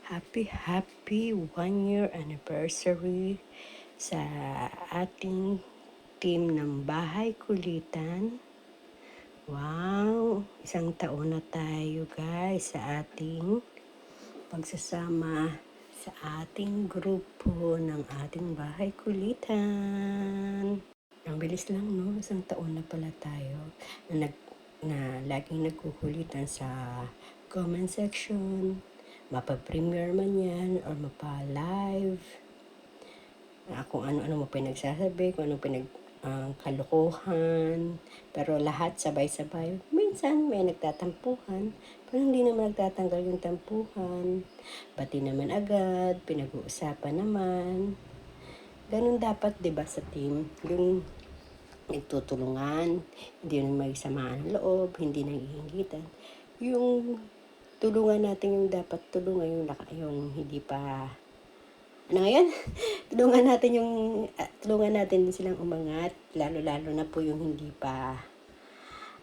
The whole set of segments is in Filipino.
Happy 1 year anniversary sa ating team ng Bahay Kulitan. Wow! 1 taon na tayo guys sa ating pagsasama sa ating grupo ng ating Bahay Kulitan. Ang bilis lang, no? 1 taon na pala tayo na laging nagkukulitan sa comment section, mapa-premiere man yan or mapa-live, kung ano-ano mo pinagsasabi, kung ano kalokohan, pero lahat sabay-sabay. Minsan may nagtatampuhan, pero hindi naman nagtatanggal yung tampuhan. Bati naman agad, pinag-uusapan naman. Ganun dapat, 'di ba, sa team? Yung nagtutulungan, hindi na may samaan ng loob, hindi nanghihingitan. Yung tulungan natin yung dapat tulungan, yung hindi pa, ano ngayon? tulungan natin silang umangat, lalo-lalo na po yung hindi pa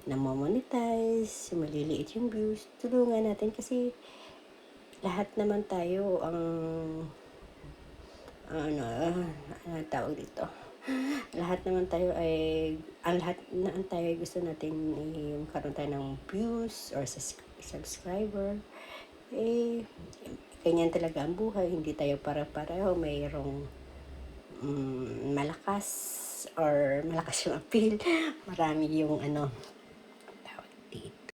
na-monetize, maliliit yung views. Tulungan natin kasi lahat naman tayo tawag dito. Lahat naman tayo ay, lahat tayo gusto natin karoon tayo ng views or subscriber. Ganyan talaga ang buhay. Hindi tayo para-pareho. Mayroong malakas or malakas yung appeal. Marami yung tawag dito.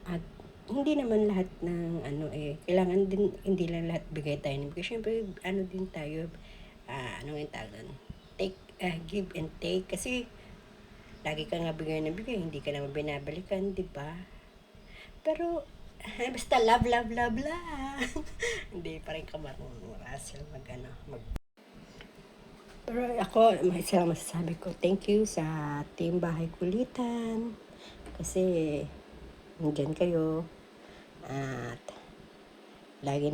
At hindi naman lahat ng kailangan din, hindi lang lahat bigay tayo. Kasi syempre, din tayo, yung tawag doon? Give and take. Kasi, lagi ka nga bigay na bigay, hindi ka naman binabalikan, di ba? Pero, basta love lang. Hindi pa rin ka marunong, Russell, Pero ako, may isang masasabi ko, thank you sa Team Bahay Kulitan. Kasi, nandiyan kayo. At, lagi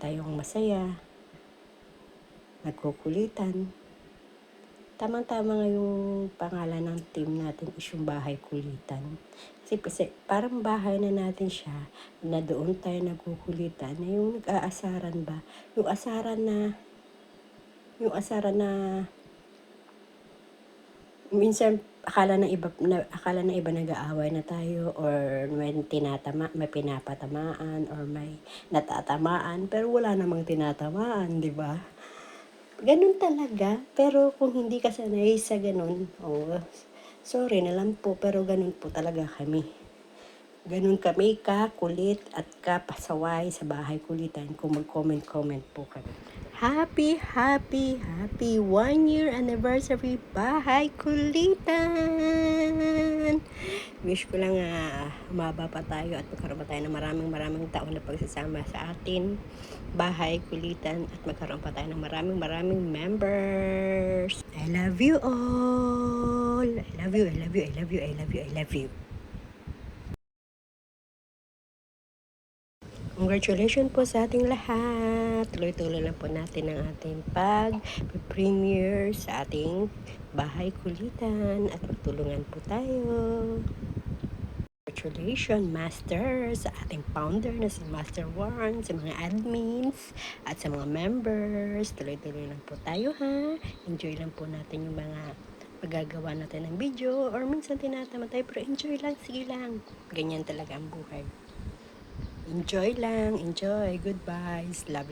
tayong masaya. Nagkukulitan. Tamang-tama nga yung pangalan ng team natin is yung Bahay Kulitan. Kasi parang bahay na natin siya, na doon tayo nagkukulitan, na yung nag-aasaran ba? Yung asaran na minsan akala ng iba nag-aaway na tayo or may pinapatamaan or may natatamaan, pero wala namang tinatamaan, di ba? Ganun talaga, pero kung hindi ka sanay sa ganun, sorry na lang po, pero ganun po talaga kami. Ganun kami kulit at kapasaway sa Bahay Kulitan kung mag-comment po kami. Happy 1 year anniversary Bahay Kulitan! Wish ko lang umaba pa tayo at magkaroon pa tayo ng maraming taon na pagsasama sa atin Bahay Kulitan at magkaroon pa tayo ng maraming members. I love you all! I love you. Congratulations po sa ating lahat. Tuloy-tuloy lang po natin ang ating pag-premiere sa ating Bahay Kulitan at magtulungan po tayo. Congratulations, Master, sa ating founder na si Master Warren, sa mga admins, at sa mga members. Tuloy-tuloy lang po tayo, ha? Enjoy lang po natin yung mga magagawa natin ng video, or minsan tinatama tayo, pero enjoy lang, sige lang. Ganyan talaga ang buhay. Enjoy lang, enjoy. Goodbyes. Love.